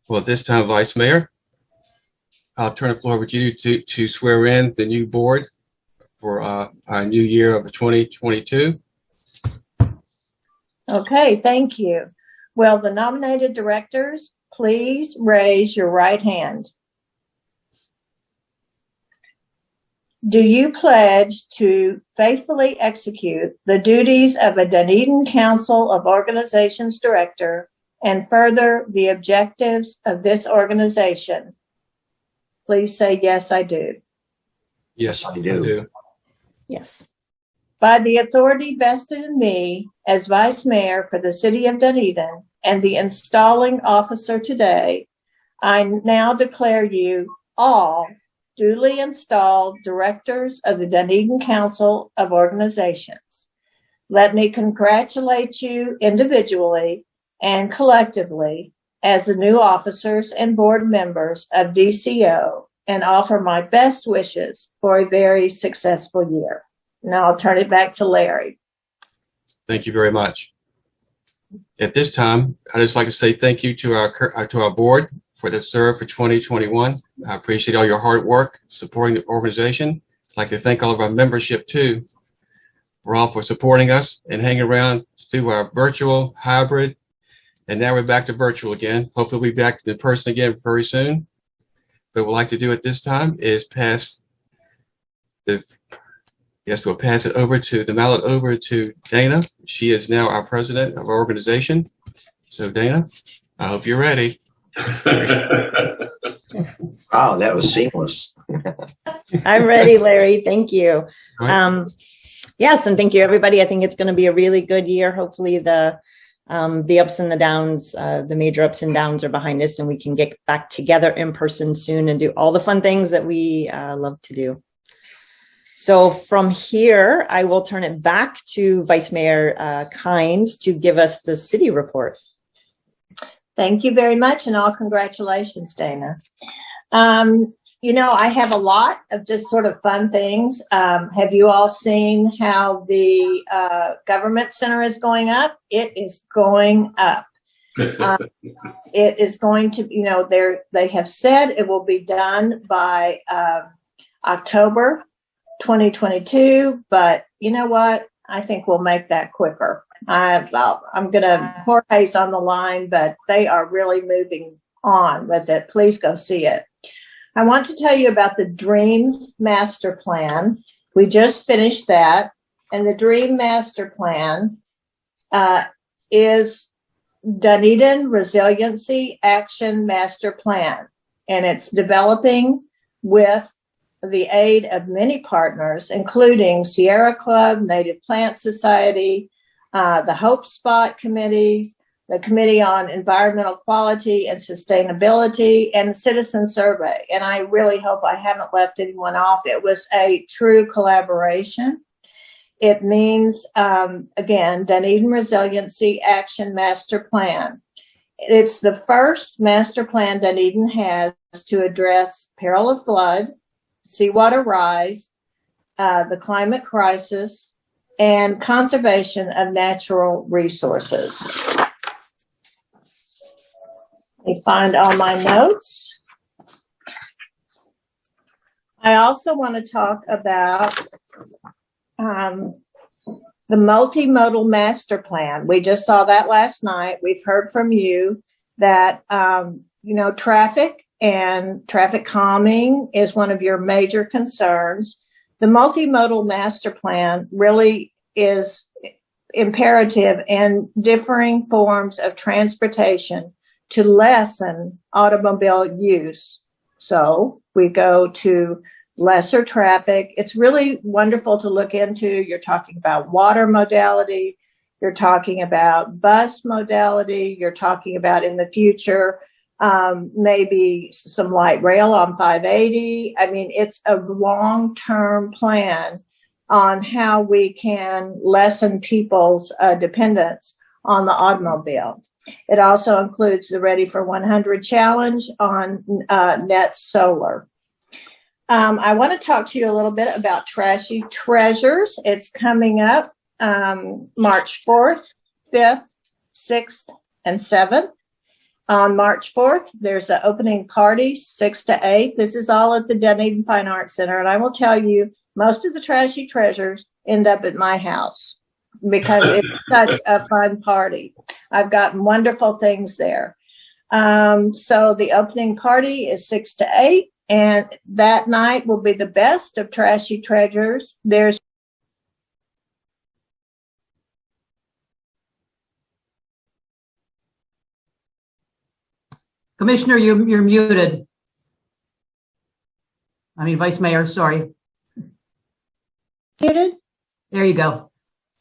Well, at this time, Vice Mayor, I'll turn the floor over to you to swear in the new board for our new year of 2022. Okay, thank you. Will the nominated directors please raise your right hand? Do you pledge to faithfully execute the duties of a Dunedin Council of Organizations director and further the objectives of this organization? Please say, yes, I do. Yes, I do. Yes. By the authority vested in me as Vice Mayor for the City of Dunedin and the installing officer today, I now declare you all duly installed directors of the Dunedin Council of Organizations. Let me congratulate you individually and collectively as the new officers and board members of DCO and offer my best wishes for a very successful year. Now I'll turn it back to Larry. Thank you very much. At this time, I'd just like to say thank you to our board for the serve for 2021. I appreciate all your hard work supporting the organization. I'd like to thank all of our membership too, for all for supporting us and hanging around through our virtual, hybrid, and now we're back to virtual again. Hopefully we'll be back in person again very soon. But what we'd like to do at this time is we'll pass it over to the mallet over to Dana. She is now our president of our organization. So Dana, I hope you're ready. Wow, that was seamless. I'm ready, Larry. Thank you. Right. Yes, and thank you, everybody. I think it's going to be a really good year. Hopefully the ups and the downs, the major ups and downs are behind us, and we can get back together in person soon and do all the fun things that we love to do. So from here, I will turn it back to Vice Mayor Kynes to give us the city report. Thank you very much, and all congratulations, Dana. You know, I have a lot of just sort of fun things. Have you all seen how the government center is going up? It is going up. It is going to, you know, they have said it will be done by October 2022, but you know what? I think we'll make that quicker. I'm going to Jorge's on the line, but they are really moving on with it. Please go see it. I want to tell you about the Dream Master Plan. We just finished that, and the Dream Master Plan is Dunedin Resiliency Action Master Plan, and it's developing with the aid of many partners, including Sierra Club, Native Plant Society, the Hope Spot committees, the Committee on Environmental Quality and Sustainability, and Citizen Survey. And I really hope I haven't left anyone off. It was a true collaboration. It means, again, Dunedin Resiliency Action Master Plan. It's the first master plan Dunedin has to address peril of flood, seawater rise, the climate crisis, and conservation of natural resources. Let me find all my notes. I also want to talk about the multimodal master plan. We just saw that last night. We've heard from you that, you know, traffic and traffic calming is one of your major concerns. The multimodal master plan really is imperative in differing forms of transportation to lessen automobile use. So we go to lesser traffic. It's really wonderful to look into. You're talking about water modality. You're talking about bus modality. You're talking about in the future, maybe some light rail on 580. I mean, it's a long-term plan on how we can lessen people's dependence on the automobile. It also includes the Ready for 100 challenge on net solar. I want to talk to you a little bit about Trashy Treasures. It's coming up March 4th, 5th, 6th, and 7th. On March 4th, there's an opening party, 6 to 8. This is all at the Dunedin Fine Arts Center. And I will tell you, most of the trashy treasures end up at my house because it's such a fun party. I've gotten wonderful things there. So the opening party is 6 to 8. And that night will be the best of trashy treasures. There's Commissioner, you're muted. I mean, Vice Mayor, sorry. muted. There you go.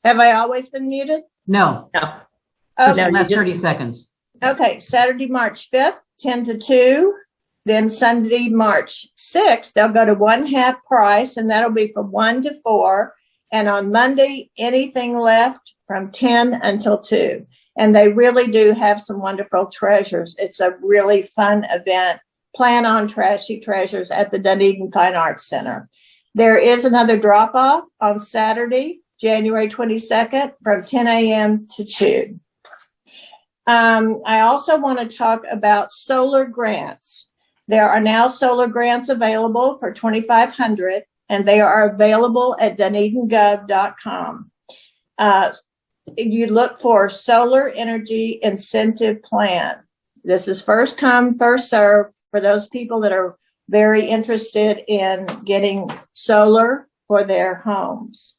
Have I always been muted? No, No. just Okay. the No, last you just- 30 seconds. Okay, Saturday, March 5th, 10 to 2. Then Sunday, March 6th, they'll go to 1/2 price, and that'll be from 1 to 4. And on Monday, anything left from 10 until 2. And they really do have some wonderful treasures. It's a really fun event. Plan on trashy treasures at the Dunedin Fine Arts Center. There is another drop-off on Saturday, January 22nd, from 10 a.m. to 2. I also want to talk about solar grants. There are now solar grants available for $2,500, and they are available at dunedingov.com. You look for Solar Energy Incentive Plan. This is first come, first serve for those people that are very interested in getting solar for their homes.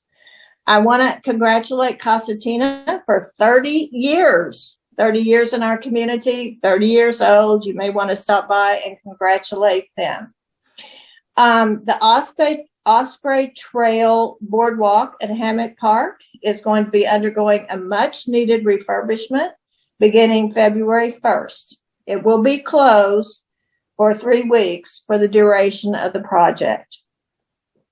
I want to congratulate Casatina for 30 years. 30 years in our community, 30 years old. You may want to stop by and congratulate them. The Osprey Trail Boardwalk at Hammock Park is going to be undergoing a much needed refurbishment beginning February 1st. It will be closed for 3 weeks for the duration of the project.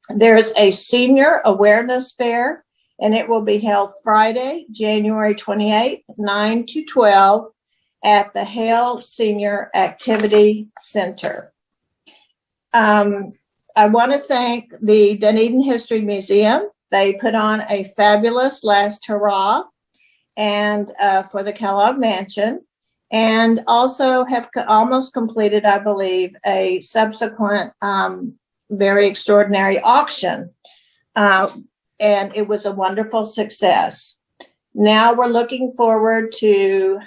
There's a senior awareness fair, and it will be held Friday, January 28th, 9 to 12 at the Hale Senior Activity Center. I want to thank the Dunedin History Museum. They put on a fabulous last hurrah and for the Kellogg Mansion, and also have almost completed, I believe, a subsequent very extraordinary auction. And it was a wonderful success. Now we're looking forward to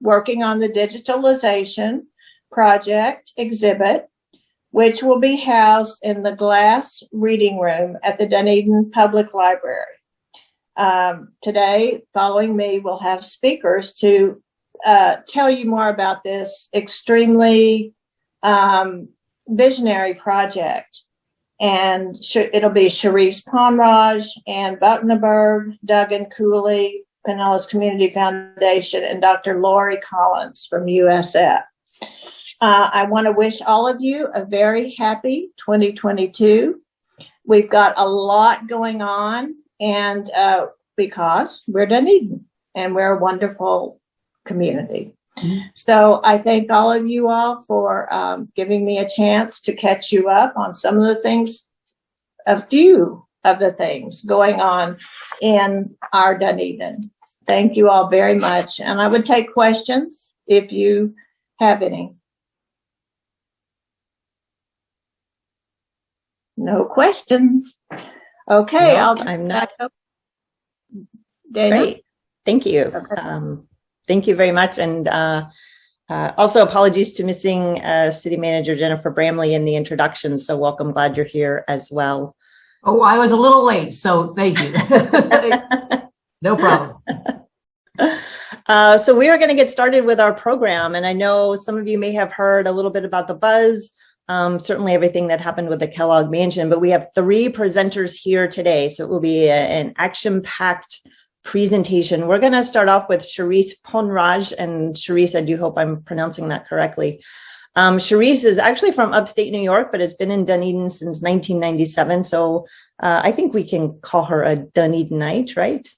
working on the digitalization project exhibit, which will be housed in the glass reading room at the Dunedin Public Library. Today, following me, we'll have speakers to tell you more about this extremely visionary project. And it'll be Sharice Ponraj, Ann Bucknerberg, Duggan Cooley, Pinellas Community Foundation, and Dr. Lori Collins from USF. I want to wish all of you a very happy 2022. We've got a lot going on, and because we're Dunedin and we're a wonderful community. So I thank all of you all for giving me a chance to catch you up on some of the things, a few of the things going on in our Dunedin. Thank you all very much. And I would take questions if you have any. No questions. Okay, No, I'll I'm not. Dana. Great. Thank you. Okay. Thank you very much. And also apologies to missing City Manager Jennifer Bramley in the introduction. So welcome. Glad you're here as well. Oh, I was a little late, so thank you. No problem. So we are going to get started with our program. And I know some of you may have heard a little bit about the buzz, certainly everything that happened with the Kellogg Mansion, but we have 3 presenters here today. So it will be an action-packed presentation. We're going to start off with Sharice Ponraj, and Sharice, I do hope I'm pronouncing that correctly. Sharice is actually from upstate New York, but has been in Dunedin since 1997. So I think we can call her a Dunedinite, right?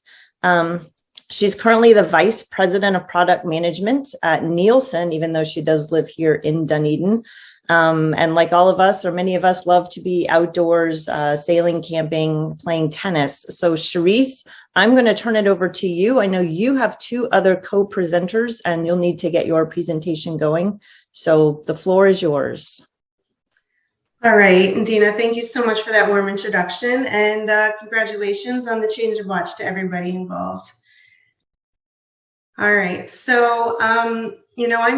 She's currently the Vice President of Product Management at Nielsen, even though she does live here in Dunedin. And like all of us, or many of us, love to be outdoors, sailing, camping, playing tennis. So Charisse, I'm going to turn it over to you. I know you have 2 other co-presenters and you'll need to get your presentation going. So the floor is yours. All right, Dina, thank you so much for that warm introduction, and congratulations on the change of watch to everybody involved. All right, so, I'm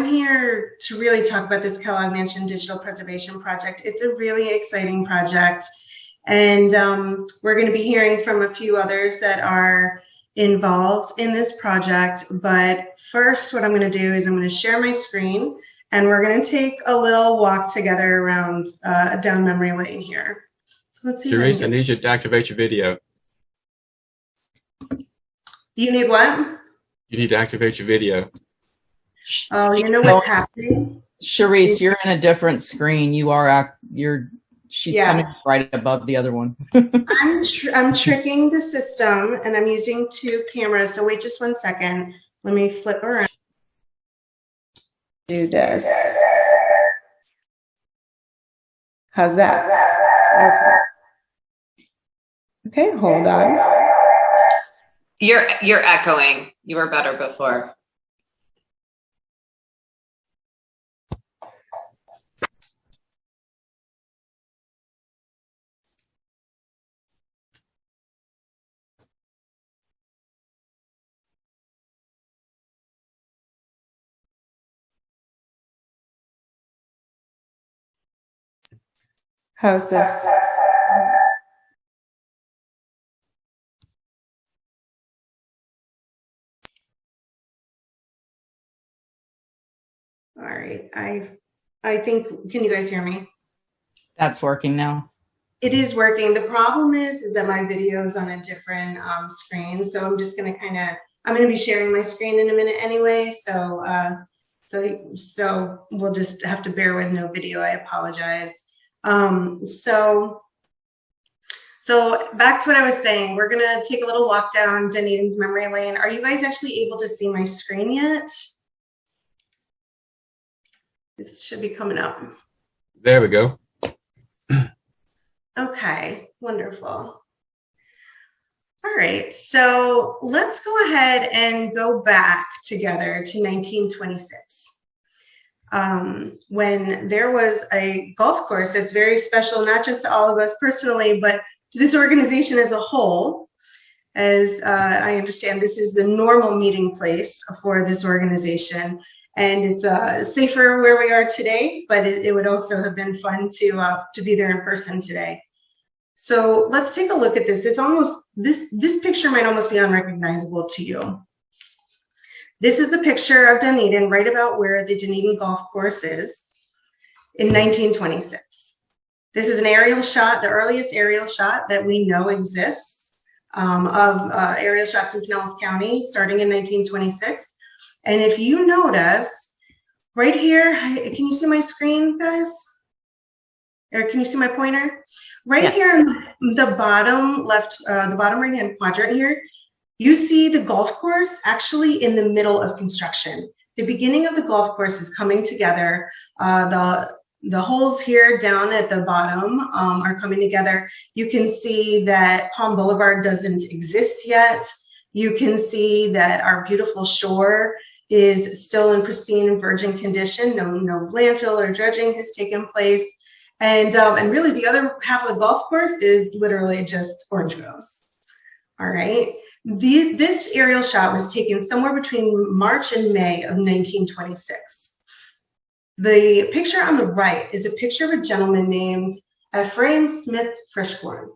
here to really talk about this Kellogg Mansion Digital Preservation project. It's a really exciting project, and we're going to be hearing from a few others that are involved in this project. But first, what I'm going to do is I'm going to share my screen, and we're going to take a little walk together around down memory lane here. So let's see. Charisse, I need you to activate your video. You need what? You need to activate your video. Oh, you know what's happening? Charisse, you're in a different screen. She's coming right above the other one. I'm tricking the system, and I'm using 2 cameras. So wait just 1 second. Let me flip around. Do this. How's that? Okay, hold on. You're echoing. You were better before. How's this? All right, I think, can you guys hear me? That's working now. It is working. The problem is that my video is on a different screen. So I'm just going to I'm going to be sharing my screen in a minute anyway. So we'll just have to bear with no video. I apologize. So back to what I was saying, we're going to take a little walk down Dunedin's memory lane. Are you guys actually able to see my screen yet? This should be coming up. There we go. Okay, wonderful. All right, so let's go ahead and go back together to 1926. When there was a golf course that's very special, not just to all of us personally, but to this organization as a whole. As I understand, this is the normal meeting place for this organization. And it's safer where we are today, but it would also have been fun to be there in person today. So let's take a look at this. This picture might almost be unrecognizable to you. This is a picture of Dunedin, right about where the Dunedin golf course is in 1926. This is an aerial shot, the earliest aerial shot that we know exists of aerial shots in Pinellas County, starting in 1926. And if you notice, right here, can you see my screen, guys? Or can you see my pointer? Right here in the bottom left, the bottom right-hand quadrant here, you see the golf course actually in the middle of construction. The beginning of the golf course is coming together. The holes here down at the bottom are coming together. You can see that Palm Boulevard doesn't exist yet. You can see that our beautiful shore is still in pristine and virgin condition. No landfill or dredging has taken place. And really the other half of the golf course is literally just orange groves. All right. This aerial shot was taken somewhere between March and May of 1926. The picture on the right is a picture of a gentleman named Ephraim Smith Frischhorn.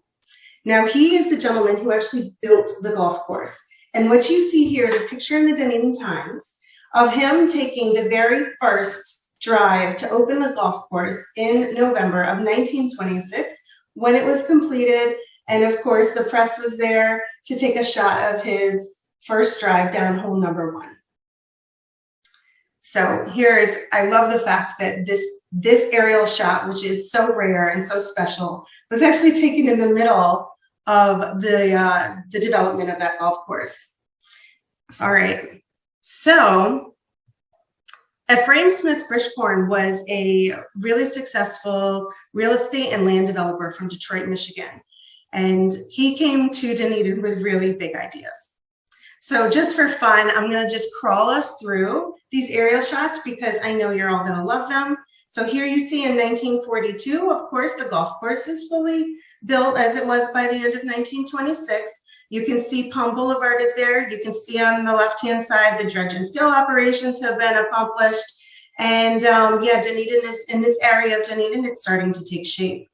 Now he is the gentleman who actually built the golf course. And what you see here is a picture in the Dunedin Times of him taking the very first drive to open the golf course in November of 1926 when it was completed. And of course, the press was there to take a shot of his first drive down hole number 1. So I love the fact that this aerial shot, which is so rare and so special, was actually taken in the middle of the development of that golf course. All right, so Ephraim Smith Frischkorn was a really successful real estate and land developer from Detroit, Michigan. And he came to Dunedin with really big ideas. So just for fun, I'm going to just crawl us through these aerial shots because I know you're all going to love them. So here you see in 1942, of course, the golf course is fully built as it was by the end of 1926. You can see Palm Boulevard is there. You can see on the left-hand side, the dredge and fill operations have been accomplished. And yeah, Dunedin is in this area of Dunedin, it's starting to take shape.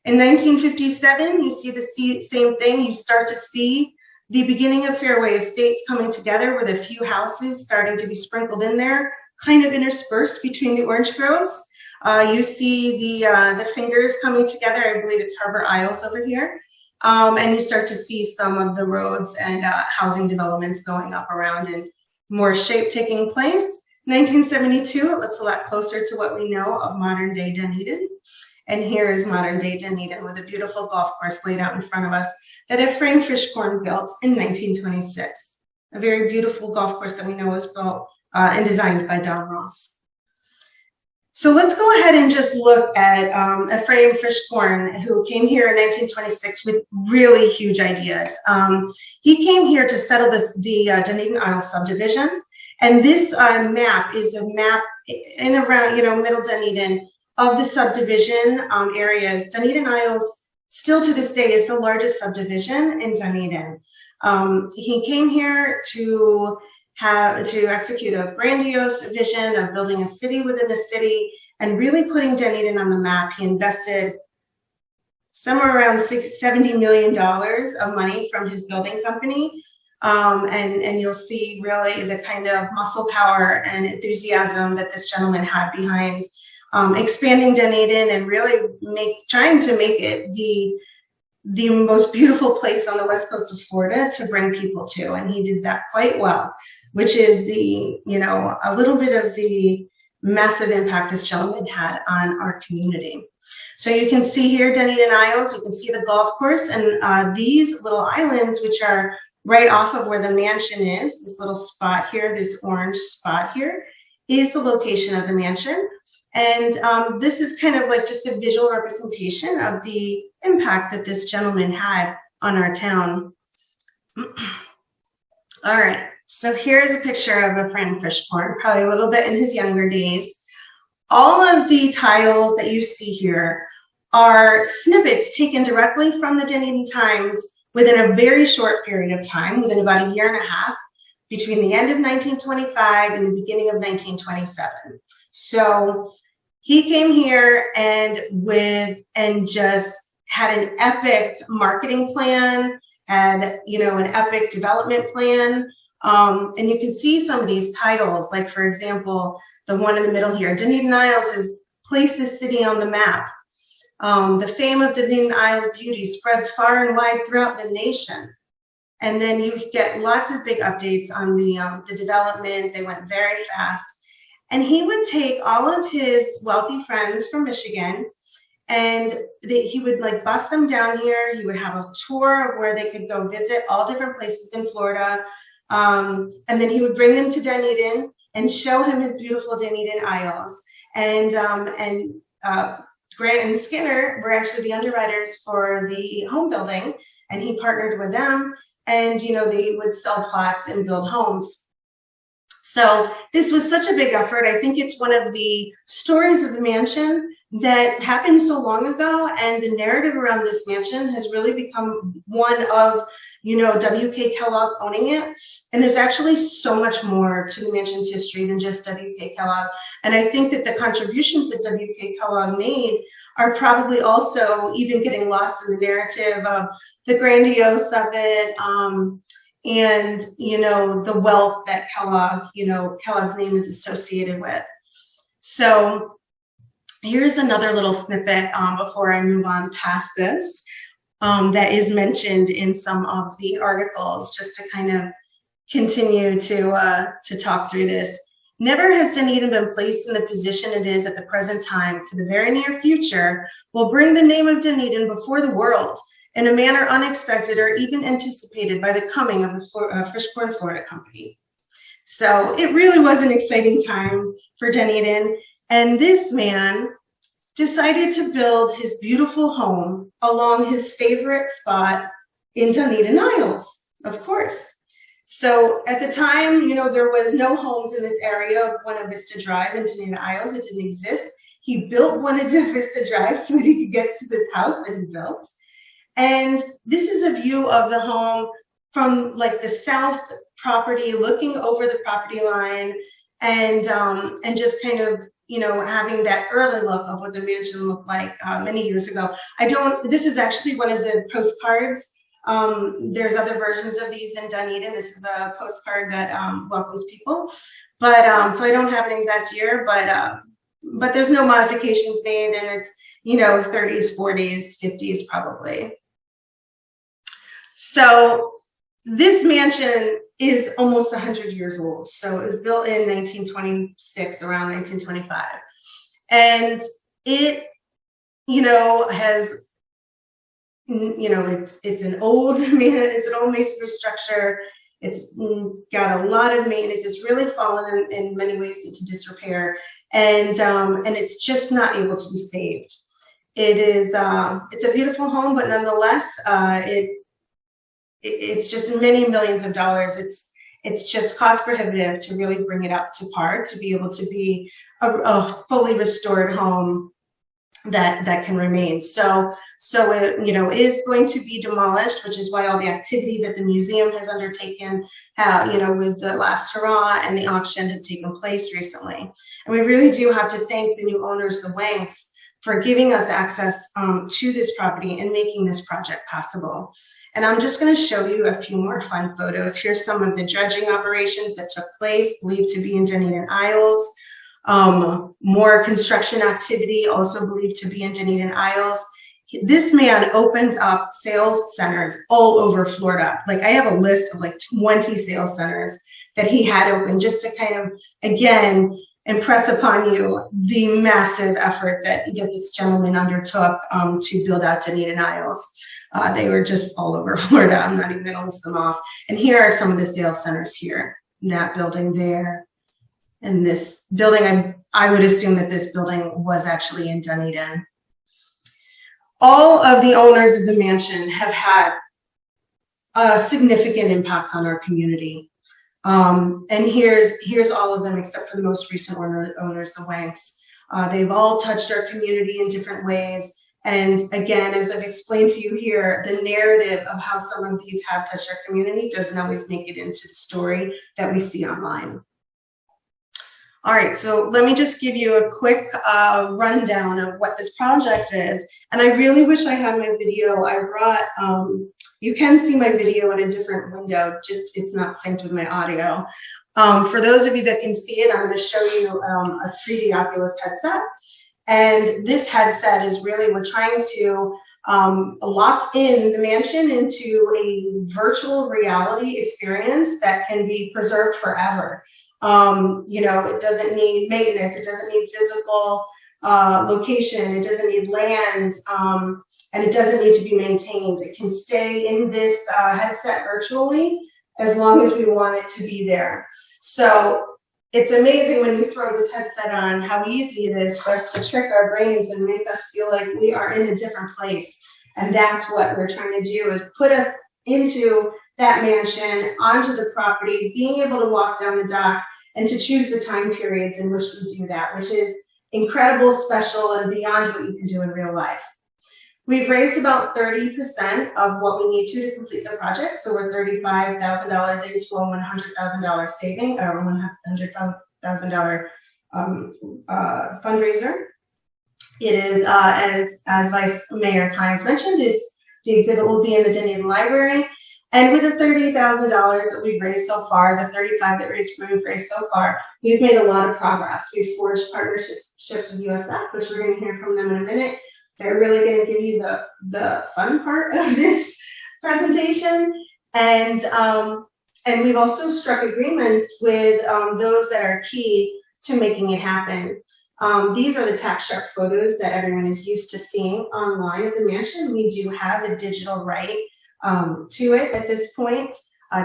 In 1957, you see the same thing. You start to see the beginning of Fairway Estates coming together with a few houses starting to be sprinkled in there, kind of interspersed between the orange groves. You see the fingers coming together. I believe it's Harbor Isles over here. And you start to see some of the roads and housing developments going up around and more shape taking place. 1972, it looks a lot closer to what we know of modern day Dunedin. And here is modern day Dunedin with a beautiful golf course laid out in front of us that Ephraim Frischkorn built in 1926. A very beautiful golf course that we know was built and designed by Don Ross. So let's go ahead and just look at Ephraim Frischkorn, who came here in 1926 with really huge ideas. He came here to settle the Dunedin Isles subdivision. And this map is a map in around, middle Dunedin of the subdivision areas. Dunedin Isles, still to this day, is the largest subdivision in Dunedin. He came here to execute a grandiose vision of building a city within a city and really putting Dunedin on the map. He invested somewhere around $70 million of money from his building company. And you'll see really the kind of muscle power and enthusiasm that this gentleman had behind expanding Dunedin and really trying to make it the most beautiful place on the west coast of Florida to bring people to. And he did that quite well, which is a little bit of the massive impact this gentleman had on our community. So you can see here Dunedin Isles, you can see the golf course, and these little islands, which are right off of where the mansion is, this little spot here, this orange spot here, is the location of the mansion. And this is kind of like just a visual representation of the impact that this gentleman had on our town. All right, so here's a picture of Ephraim Frischkorn, probably a little bit in his younger days. All of the titles that you see here are snippets taken directly from the Dunedin Times within a very short period of time, within about a year and a half, between the end of 1925 and the beginning of 1927. So he came here and just had an epic marketing plan, had an epic development plan. And you can see some of these titles, like for example, the one in the middle here, Dunedin Isles has placed the city on the map. The fame of Dunedin Isles beauty spreads far and wide throughout the nation. And then you get lots of big updates on the development. They went very fast. And he would take all of his wealthy friends from Michigan and he would bus them down here. He would have a tour of where they could go visit all different places in Florida. And then he would bring them to Dunedin and show him his beautiful Dunedin Isles. And Grant and Skinner were actually the underwriters for the home building, and he partnered with them, and they would sell plots and build homes. So this was such a big effort. I think it's one of the stories of the mansion that happened so long ago, and the narrative around this mansion has really become one of W.K. Kellogg owning it. And there's actually so much more to the mansion's history than just W.K. Kellogg. And I think that the contributions that W.K. Kellogg made are probably also even getting lost in the narrative of the grandiose of it, and the wealth that Kellogg's name is associated with. So here's another little snippet before I move on past this. That is mentioned in some of the articles, just to kind of continue to talk through this. Never has Dunedin been placed in the position it is at the present time. For the very near future, will bring the name of Dunedin before the world in a manner unexpected or even anticipated by the coming of the Frischkorn Florida Company. So it really was an exciting time for Dunedin. And this man decided to build his beautiful home along his favorite spot in Dunedin Isles, of course. So at the time, there was no homes in this area of Buena Vista Drive in Dunedin Isles. It didn't exist. He built Buena Vista Drive so that he could get to this house that he built. And this is a view of the home from like the south property, looking over the property line, and just kind of having that early look of what the mansion looked like many years ago. This is actually one of the postcards. There's other versions of these in Dunedin. This is a postcard that welcomes people, but so I don't have an exact year, but there's no modifications made, and it's 30s, 40s, 50s probably. So this mansion is almost 100 years old. So it was built in 1926, around 1925. And it, has, it's an old masonry structure. It's got a lot of maintenance. It's really fallen in many ways into disrepair. And it's just not able to be saved. It is, it's a beautiful home, but nonetheless, it's just many millions of dollars. It's just cost prohibitive to really bring it up to par, to be able to be a fully restored home that can remain. So it is going to be demolished, which is why all the activity that the museum has undertaken, with the last hurrah and the auction had taken place recently. And we really do have to thank the new owners, the Wanks, for giving us access to this property and making this project possible. And I'm just going to show you a few more fun photos. Here's some of the dredging operations that took place, believed to be in Dunedin Isles. More construction activity, also believed to be in Dunedin Isles. This man opened up sales centers all over Florida. Like, I have a list of like 20 sales centers that he had open, just to kind of, again, impress upon you the massive effort that this gentleman undertook to build out Dunedin Isles. They were just all over Florida. I'm not even going to list them off. And here are some of the sales centers here. That building there. And this building, I would assume that this building was actually in Dunedin. All of the owners of the mansion have had a significant impact on our community. And here's all of them except for the most recent owners, the Wanks. They've all touched our community in different ways. And again, as I've explained to you here, the narrative of how some of these have touched our community doesn't always make it into the story that we see online. All right, so let me just give you a quick rundown of what this project is. And I really wish I had my video. I brought, you can see my video in a different window, just it's not synced with my audio. For those of you that can see it, I'm going to show you a 3D Oculus headset. And this headset is really, we're trying to lock in the mansion into a virtual reality experience that can be preserved forever. It doesn't need maintenance, it doesn't need physical location, it doesn't need land, and it doesn't need to be maintained. It can stay in this headset virtually as long as we want it to be there. So it's amazing when you throw this headset on how easy it is for us to trick our brains and make us feel like we are in a different place. And that's what we're trying to do, is put us into that mansion, onto the property, being able to walk down the dock and to choose the time periods in which we do that, which is incredible, special, and beyond what you can do in real life. We've raised about 30% of what we need to complete the project. So we're $35,000 into a $100,000 saving, or $100,000 fundraiser. It is, as Vice Mayor Kynes mentioned, the exhibit will be in the Dunedin Library. And with the $30,000 that we've raised so far, the $35,000 that we've raised so far, we've made a lot of progress. We've forged partnerships with USF, which we're going to hear from them in a minute. They're really going to give you the fun part of this presentation. And we've also struck agreements with those that are key to making it happen. These are the tax sharp photos that everyone is used to seeing online of the mansion. We do have a digital right to it at this point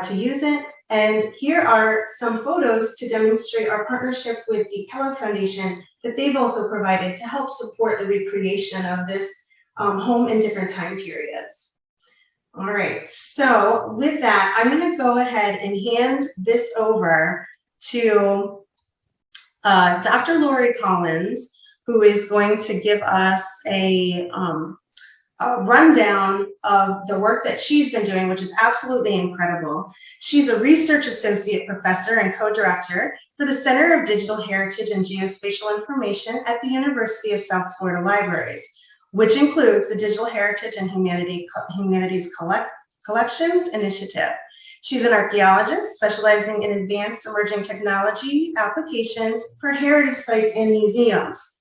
to use it. And here are some photos to demonstrate our partnership with the Kellogg Foundation that they've also provided to help support the recreation of this home in different time periods. All right, so with that, I'm going to go ahead and hand this over to Dr. Lori Collins, who is going to give us a rundown of the work that she's been doing, which is absolutely incredible. She's a research associate professor and co-director for the Center of Digital Heritage and Geospatial Information at the University of South Florida Libraries, which includes the Digital Heritage and Humanities Collections Initiative. She's an archaeologist specializing in advanced emerging technology applications for heritage sites and museums.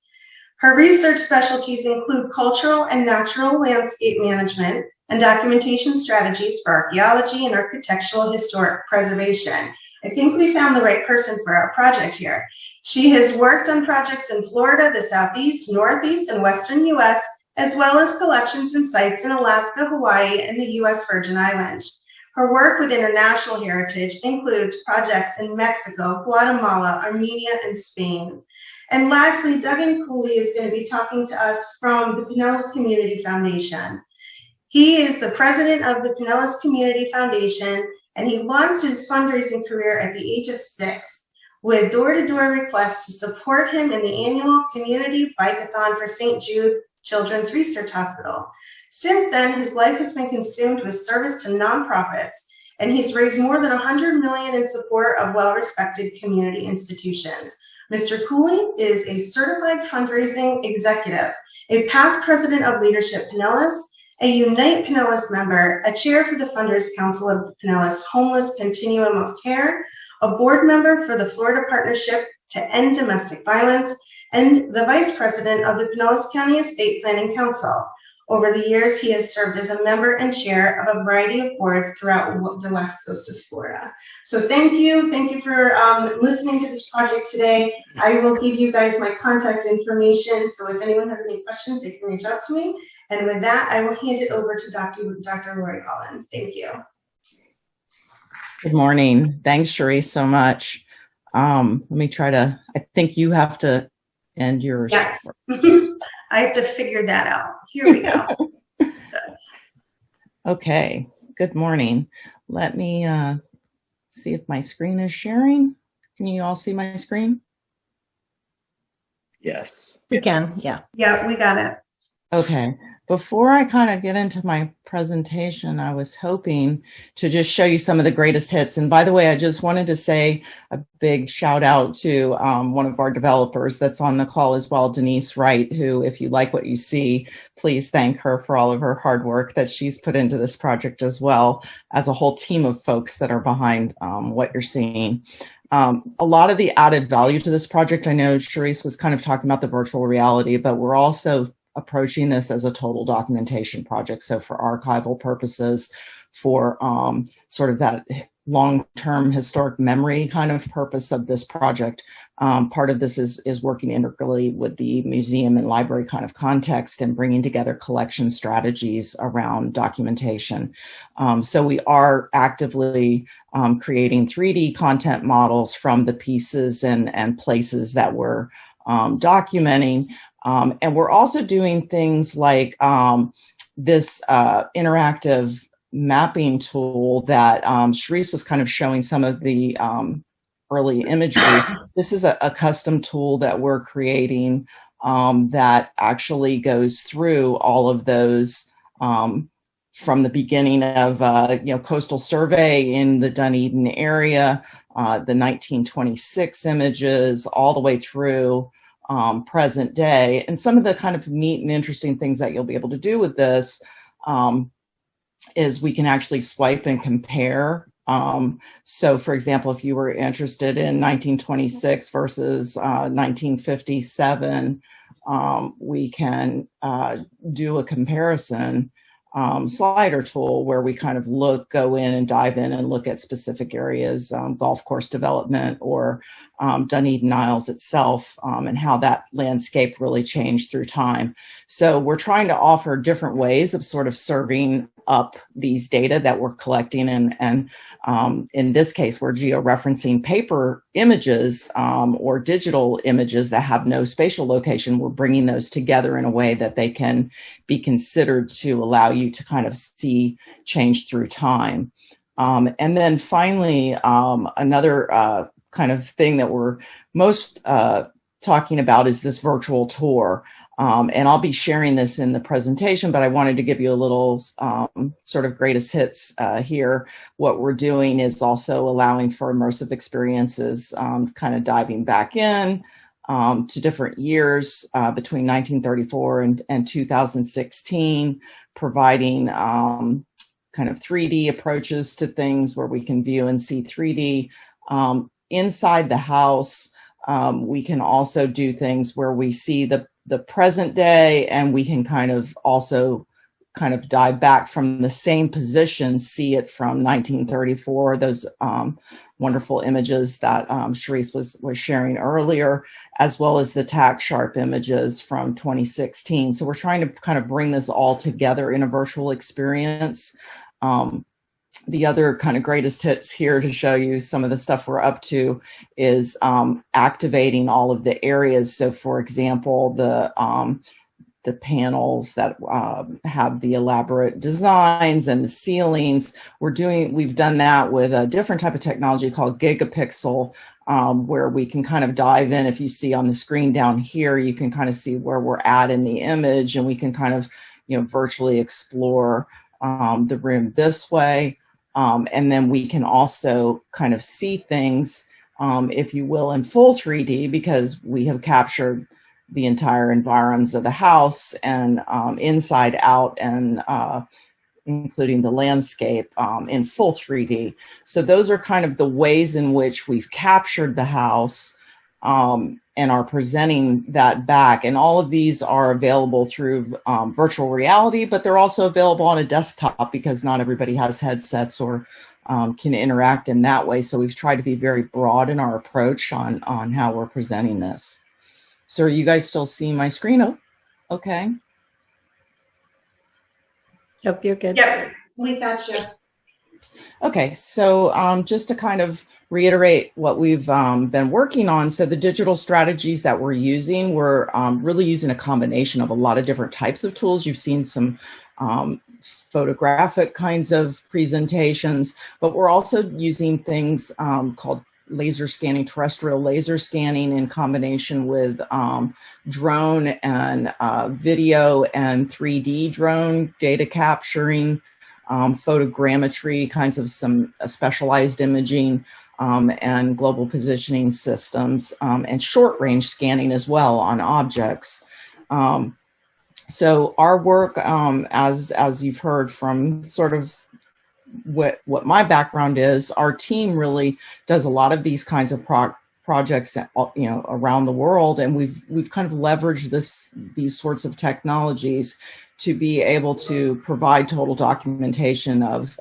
Her research specialties include cultural and natural landscape management and documentation strategies for archaeology and architectural historic preservation. I think we found the right person for our project here. She has worked on projects in Florida, the Southeast, Northeast, and Western U.S., as well as collections and sites in Alaska, Hawaii, and the U.S. Virgin Islands. Her work with international heritage includes projects in Mexico, Guatemala, Armenia, and Spain. And lastly, Duggan Cooley is going to be talking to us from the Pinellas Community Foundation. He is the president of the Pinellas Community Foundation, and he launched his fundraising career at the age of 6 with door-to-door requests to support him in the annual community bike-a-thon for St. Jude Children's Research Hospital. Since then, his life has been consumed with service to nonprofits, and he's raised more than $100 million in support of well-respected community institutions. Mr. Cooley is a certified fundraising executive, a past president of Leadership Pinellas, a Unite Pinellas member, a chair for the Funders Council of Pinellas Homeless Continuum of Care, a board member for the Florida Partnership to End Domestic Violence, and the vice president of the Pinellas County Estate Planning Council. Over the years, he has served as a member and chair of a variety of boards throughout the west coast of Florida. So thank you for listening to this project today. I will give you guys my contact information, so if anyone has any questions, they can reach out to me. And with that, I will hand it over to Dr. Lori Collins. Thank you. Good morning. Thanks, Cherise, so much. Let me try to, I think you have to end yours. Yes, I have to figure that out. Here we go. Okay, good morning. Let me see if my screen is sharing. Can you all see my screen? Yes. You can, yeah. Yeah, we got it. Okay. Before I kind of get into my presentation, I was hoping to just show you some of the greatest hits. And by the way, I just wanted to say a big shout out to one of our developers that's on the call as well, Denise Wright, who, if you like what you see, please thank her for all of her hard work that she's put into this project, as well as a whole team of folks that are behind what you're seeing. A lot of the added value to this project, I know Cherise was kind of talking about the virtual reality, but we're also approaching this as a total documentation project. So for archival purposes, for sort of that long-term historic memory kind of purpose of this project, part of this is working integrally with the museum and library kind of context and bringing together collection strategies around documentation. So we are actively creating 3D content models from the pieces and places that we're documenting. And we're also doing things like this interactive mapping tool that Cherise was kind of showing some of the early imagery. This is a custom tool that we're creating that actually goes through all of those from the beginning of coastal survey in the Dunedin area, the 1926 images, all the way through present day. And some of the kind of neat and interesting things that you'll be able to do with this is we can actually swipe and compare. So for example, if you were interested in 1926 versus 1957, we can do a comparison slider tool where we kind of go in and dive in and look at specific areas, golf course development or Dunedin Isles itself, and how that landscape really changed through time. So we're trying to offer different ways of sort of serving up these data that we're collecting. And in this case, we're georeferencing paper images or digital images that have no spatial location. We're bringing those together in a way that they can be considered to allow you to kind of see change through time. And then finally, another kind of thing that we're most talking about is this virtual tour. And I'll be sharing this in the presentation, but I wanted to give you a little sort of greatest hits here. What we're doing is also allowing for immersive experiences, kind of diving back in to different years between 1934 and 2016, providing kind of 3D approaches to things where we can view and see 3D. Inside the house, we can also do things where we see the present day, and we can kind of also kind of dive back from the same position, see it from 1934, those wonderful images that Charisse was sharing earlier, as well as the tack sharp images from 2016. So we're trying to kind of bring this all together in a virtual experience. The other kind of greatest hits here to show you some of the stuff we're up to is activating all of the areas. So for example, the panels that have the elaborate designs and the ceilings, we've done that with a different type of technology called gigapixel, where we can kind of dive in. If you see on the screen down here, you can kind of see where we're at in the image, and we can kind of, virtually explore the room this way. And then we can also kind of see things, if you will, in full 3D, because we have captured the entire environs of the house and inside out, and including the landscape in full 3D. So those are kind of the ways in which we've captured the house and are presenting that back. And all of these are available through virtual reality, but they're also available on a desktop because not everybody has headsets or can interact in that way. So we've tried to be very broad in our approach on how we're presenting this. So are you guys still seeing my screen? Oh, okay. Hope you're good. Yep, we got you. Okay, so just to kind of reiterate what we've been working on. So the digital strategies that we're using, we're really using a combination of a lot of different types of tools. You've seen some photographic kinds of presentations, but we're also using things called laser scanning, terrestrial laser scanning, in combination with drone and video and 3D drone data capturing, photogrammetry, kinds of some specialized imaging, and global positioning systems, and short range scanning as well on objects. So our work, as you've heard from sort of what my background is, our team really does a lot of these kinds of projects, around the world, and we've kind of leveraged these sorts of technologies to be able to provide total documentation of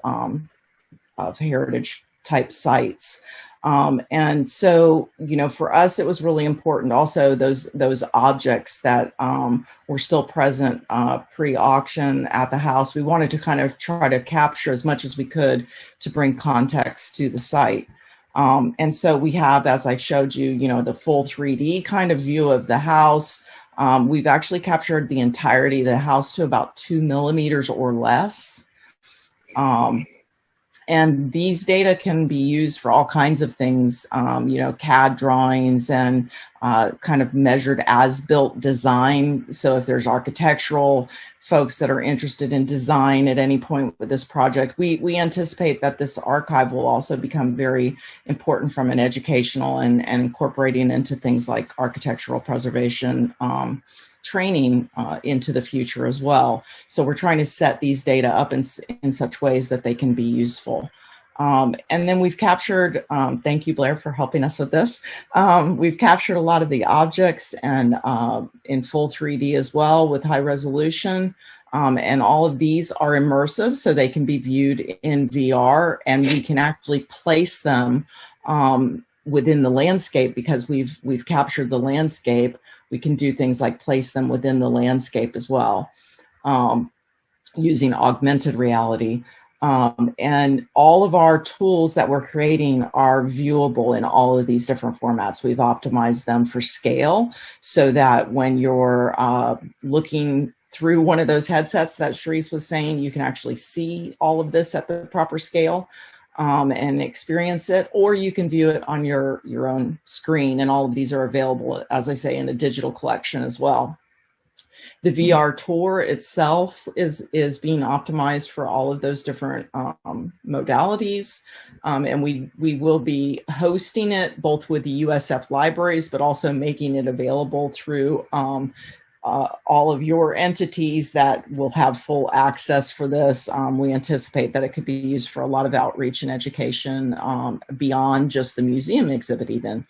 heritage type sites. And so, for us, it was really important also those objects that were still present pre-auction at the house. We wanted to kind of try to capture as much as we could to bring context to the site. And so we have, as I showed you, the full 3D kind of view of the house. We've actually captured the entirety of the house to about 2 millimeters or less. And these data can be used for all kinds of things, CAD drawings and kind of measured as-built design. So if there's architectural folks that are interested in design at any point with this project, we anticipate that this archive will also become very important from an educational and incorporating into things like architectural preservation training into the future as well. So we're trying to set these data up in such ways that they can be useful. And then we've captured, thank you, Blair, for helping us with this. We've captured a lot of the objects and in full 3D as well with high resolution. And all of these are immersive, so they can be viewed in VR, and we can actually place them within the landscape because we've captured the landscape. We can do things like place them within the landscape as well. using augmented reality. And all of our tools that we're creating are viewable in all of these different formats. We've optimized them for scale so that when you're looking through one of those headsets that Sharice was saying, you can actually see all of this at the proper scale and experience it, or you can view it on your own screen. And all of these are available, as I say, in a digital collection as well. The VR tour itself is being optimized for all of those different modalities. And we will be hosting it both with the USF libraries, but also making it available through all of your entities that will have full access for this. We anticipate that it could be used for a lot of outreach and education beyond just the museum exhibit even.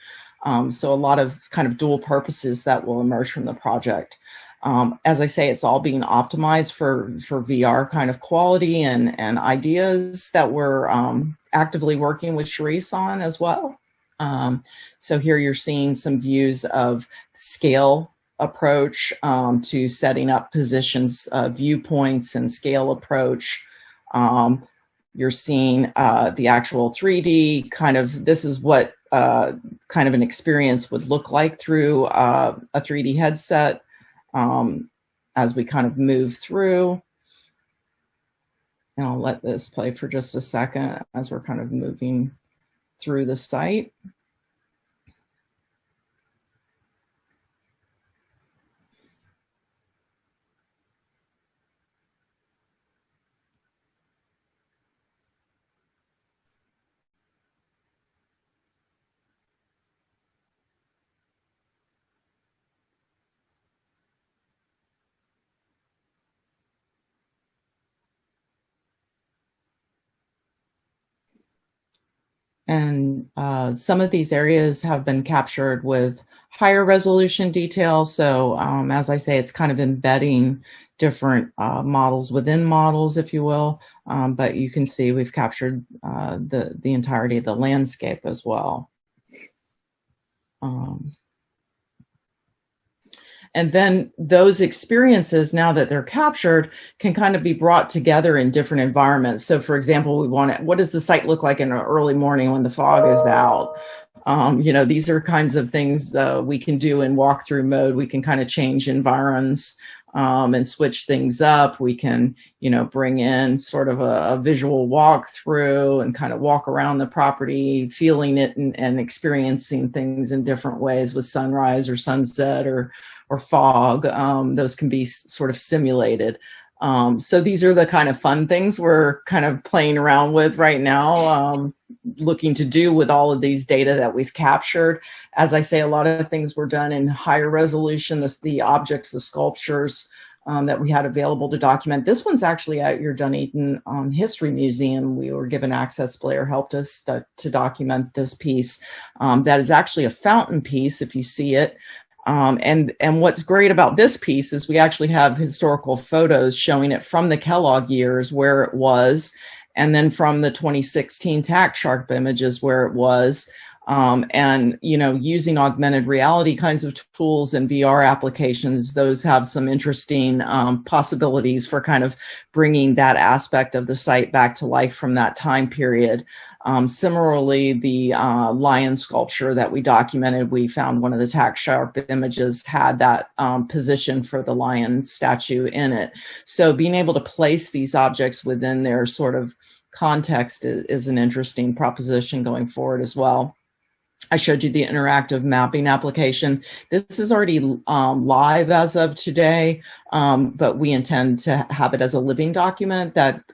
So a lot of kind of dual purposes that will emerge from the project. As I say, it's all being optimized for VR kind of quality and ideas that we're actively working with Sharice on as well. So here you're seeing some views of scale approach to setting up positions, viewpoints and scale approach. You're seeing the actual 3D kind of, this is what kind of an experience would look like through a 3D headset. As we kind of move through. And I'll let this play for just a second as we're kind of moving through the site. And some of these areas have been captured with higher resolution detail. So as I say, it's kind of embedding different models within models, if you will. But you can see we've captured the entirety of the landscape as well. And then those experiences, now that they're captured, can kind of be brought together in different environments. So for example, we want to, what does the site look like in an early morning when the fog is out? You know, these are kinds of things we can do in walkthrough mode. We can kind of change environs and switch things up. We can, you know, bring in sort of a visual walkthrough and kind of walk around the property, feeling it and experiencing things in different ways with sunrise or sunset or fog. Those can be sort of simulated. So these are the kind of fun things we're kind of playing around with right now, looking to do with all of these data that we've captured. As I say, a lot of things were done in higher resolution, the objects, the sculptures that we had available to document. This one's actually at your Dunedin History Museum. We were given access. Blair helped us to document this piece. That is actually a fountain piece, if you see it. And what's great about this piece is we actually have historical photos showing it from the Kellogg years where it was, and then from the 2016 tack sharp images where it was. And, you know, using augmented reality kinds of tools and VR applications, those have some interesting possibilities for kind of bringing that aspect of the site back to life from that time period. Similarly, the lion sculpture that we documented, we found one of the tack sharp images had that position for the lion statue in it. So being able to place these objects within their sort of context is an interesting proposition going forward as well. I showed you the interactive mapping application. This is already live as of today, but we intend to have it as a living document that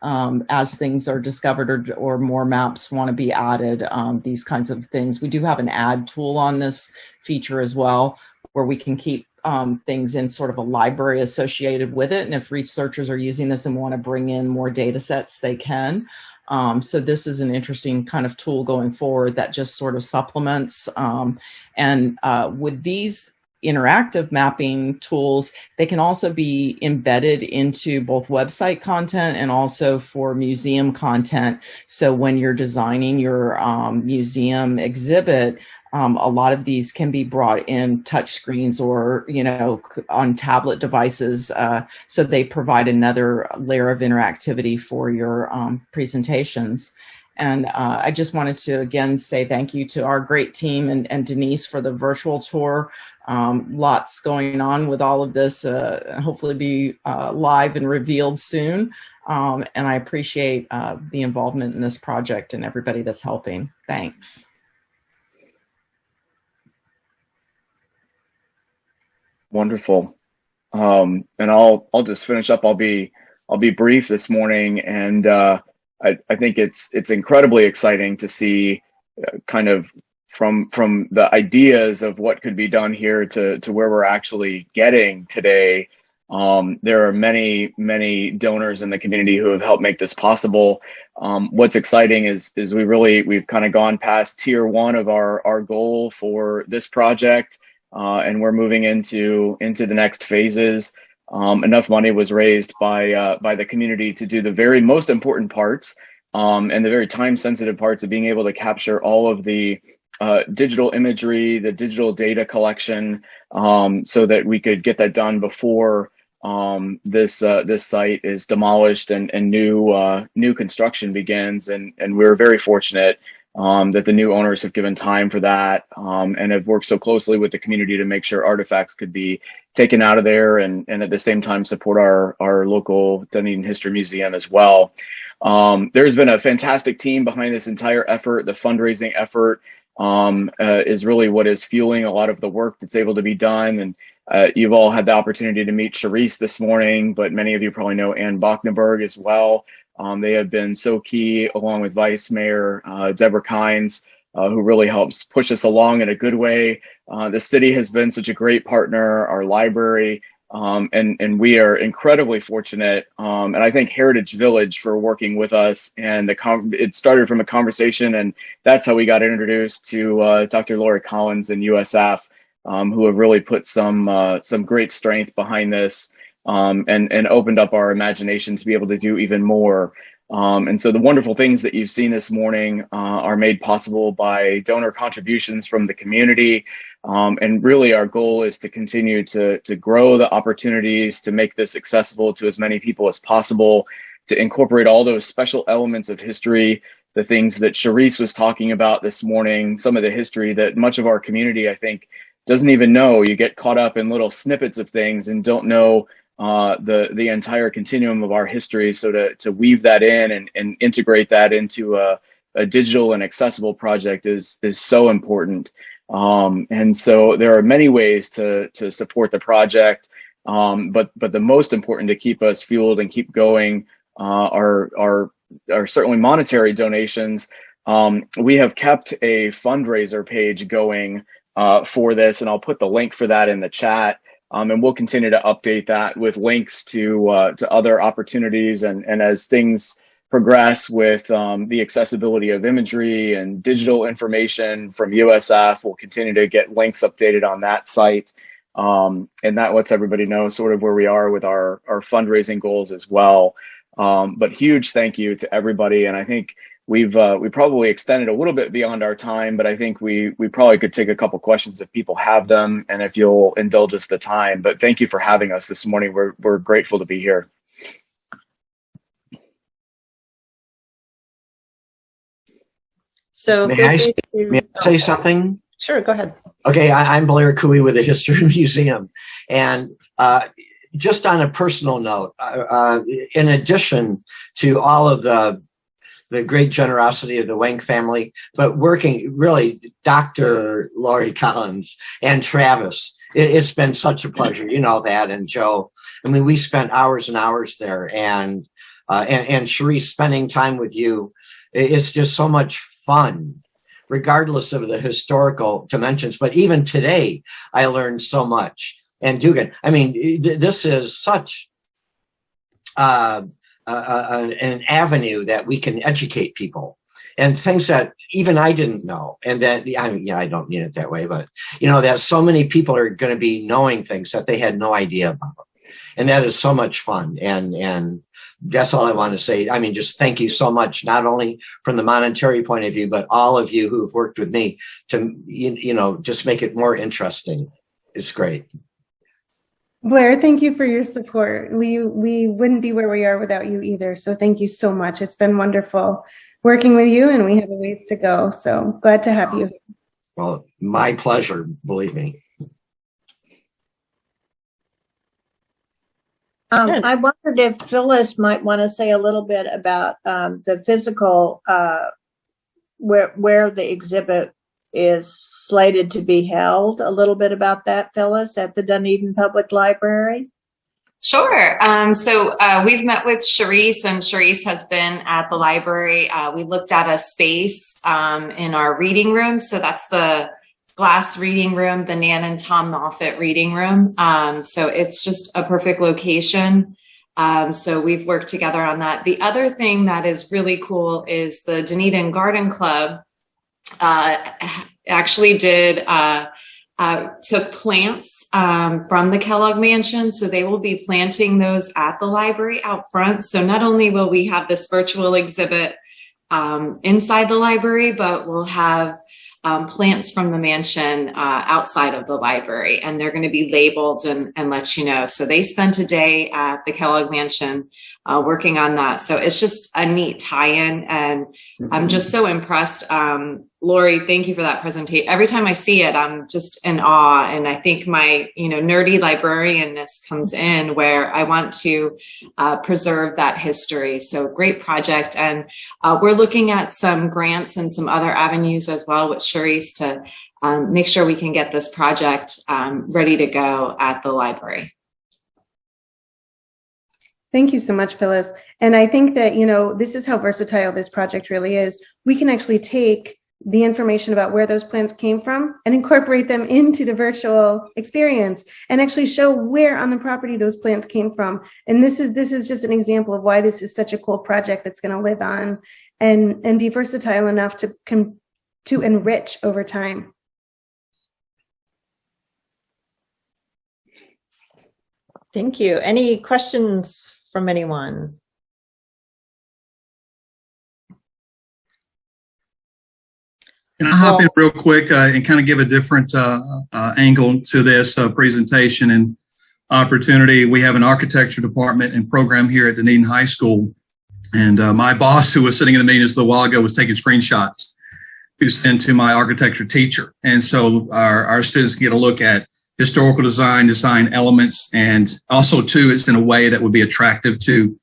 as things are discovered or more maps want to be added, these kinds of things. We do have an add tool on this feature as well, where we can keep things in sort of a library associated with it. And if researchers are using this and want to bring in more data sets, they can. So this is an interesting kind of tool going forward that just sort of supplements. And with these interactive mapping tools, they can also be embedded into both website content and also for museum content. So when you're designing your museum exhibit, a lot of these can be brought in touch screens or, on tablet devices. So they provide another layer of interactivity for your presentations. And I just wanted to, again, say thank you to our great team and Denise for the virtual tour. Lots going on with all of this, hopefully be live and revealed soon. And I appreciate the involvement in this project and everybody that's helping. Thanks. Wonderful. And I'll just finish up. I'll be brief this morning, and I think it's incredibly exciting to see kind of from the ideas of what could be done here to where we're actually getting today. There are many donors in the community who have helped make this possible. What's exciting is we've kind of gone past tier 1 of our goal for this project, and we're moving into the next phases. Enough money was raised by the community to do the very most important parts, and the very time-sensitive parts of being able to capture all of the digital imagery, the digital data collection, so that we could get that done before this site is demolished and new construction begins. And we're very fortunate that the new owners have given time for that, and have worked so closely with the community to make sure artifacts could be taken out of there, and at the same time support our local Dunedin History Museum as well. There's been a fantastic team behind this entire effort. The fundraising effort is really what is fueling a lot of the work that's able to be done. And you've all had the opportunity to meet Charisse this morning, but many of you probably know Ann Bachneberg as well. They have been so key, along with Vice Mayor Deborah Kynes, who really helps push us along in a good way. The city has been such a great partner, our library, and we are incredibly fortunate. And I thank Heritage Village for working with us. And it started from a conversation, and that's how we got introduced to Dr. Lori Collins and USF, who have really put some great strength behind this, and opened up our imagination to be able to do even more. And so the wonderful things that you've seen this morning are made possible by donor contributions from the community. And really our goal is to continue to grow the opportunities to make this accessible to as many people as possible, to incorporate all those special elements of history, the things that Charisse was talking about this morning, some of the history that much of our community, I think, doesn't even know. You get caught up in little snippets of things and don't know the entire continuum of our history. So to weave that in and integrate that into a digital and accessible project is so important. And so there are many ways to support the project, but the most important to keep us fueled and keep going are certainly monetary donations. We have kept a fundraiser page going for this, and I'll put the link for that in the chat. And we'll continue to update that with links to other opportunities, and as things progress with the accessibility of imagery and digital information from USF, we'll continue to get links updated on that site, and that lets everybody know sort of where we are with our fundraising goals as well. But huge thank you to everybody, and I think we probably extended a little bit beyond our time, but I think we probably could take a couple questions if people have them, and if you'll indulge us the time. But thank you for having us this morning. We're grateful to be here. So May I say something? Sure, go ahead. Okay, I'm Blair Cooey with the History Museum. And just on a personal note, in addition to all of the great generosity of the Wank family, but working really Dr. Lori Collins and Travis, it's been such a pleasure, you know that, and Joe. I mean, we spent hours and hours there, and Charisse, spending time with you, it's just so much fun, regardless of the historical dimensions. But even today, I learned so much. And Dugan, I mean, this is such an avenue that we can educate people. and things that even I didn't know. And that, I don't mean it that way, but that so many people are going to be knowing things that they had no idea about. And that is so much fun. And that's all I want to say. I mean, just thank you so much, not only from the monetary point of view, but all of you who've worked with me to, just make it more interesting. It's great. Blair, thank you for your support. We wouldn't be where we are without you either. So thank you so much. It's been wonderful working with you, and we have a ways to go. So glad to have you. Well, my pleasure, believe me. I wondered if Phyllis might want to say a little bit about the physical, where the exhibit is slated to be held. A little bit about that, Phyllis, at the Dunedin Public Library. Sure. So we've met with Charisse, and Charisse has been at the library. We looked at a space in our reading room. So that's the glass reading room, the Nan and Tom Moffat reading room. So it's just a perfect location. So we've worked together on that. The other thing that is really cool is the Dunedin Garden Club actually took plants from the Kellogg Mansion. So they will be planting those at the library out front. So not only will we have this virtual exhibit inside the library, but we'll have plants from the mansion outside of the library, and they're going to be labeled and let you know. So they spent a day at the Kellogg Mansion working on that. So it's just a neat tie-in, and I'm just so impressed. Lori, thank you for that presentation. Every time I see it, I'm just in awe, and I think my nerdy librarianness comes in where I want to preserve that history. So great project, and we're looking at some grants and some other avenues as well with Charisse to make sure we can get this project ready to go at the library. Thank you so much, Phyllis. And I think that, this is how versatile this project really is. We can actually take the information about where those plants came from and incorporate them into the virtual experience and actually show where on the property those plants came from. And this is just an example of why this is such a cool project that's going to live on and be versatile enough to enrich over time. Thank you. Any questions from anyone? Can I hop in real quick and kind of give a different angle to this presentation and opportunity? We have an architecture department and program here at Dunedin High School. And my boss, who was sitting in the meeting just a little while ago, was taking screenshots to send to my architecture teacher. And so our students get a look at historical design elements, and also too, it's in a way that would be attractive to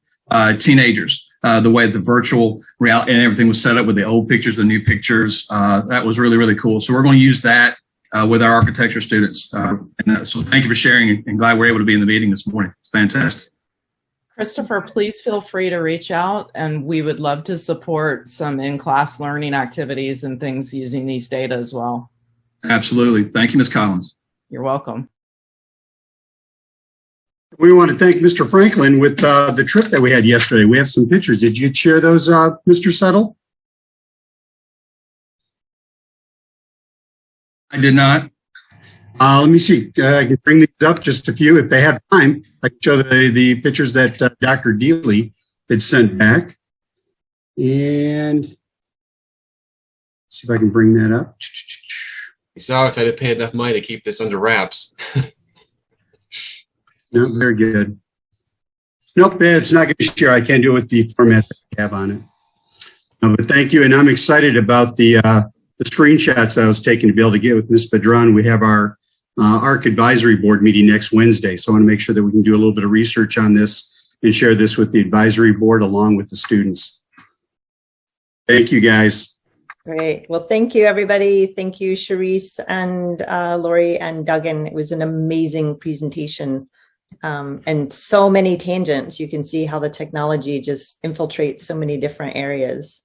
teenagers. The way the virtual reality and everything was set up with the old pictures, the new pictures, that was really, really cool. So we're going to use that with our architecture students. So thank you for sharing, and glad we're able to be in the meeting this morning. It's fantastic. Christopher, please feel free to reach out, and we would love to support some in-class learning activities and things using these data as well. Absolutely. Thank you, Ms. Collins. You're welcome. We want to thank Mr. Franklin with the trip that we had yesterday. We have some pictures. Did you share those, Mr. Settle? I did not. Let me see. I can bring these up, just a few. If they have time, I can show the pictures that Dr. Dealey had sent back. And see if I can bring that up. Sorry if I didn't pay enough money to keep this under wraps. No, very good. Nope, it's not going to share. I can't do it with the format that I have on it. But thank you, and I'm excited about the screenshots that I was taking to be able to get with Ms. Badran. We have our ARC advisory board meeting next Wednesday, so I want to make sure that we can do a little bit of research on this and share this with the advisory board along with the students. Thank you, guys. Great. Well, thank you, everybody. Thank you, Charisse and Lori and Duggan. It was an amazing presentation. And so many tangents. You can see how the technology just infiltrates so many different areas.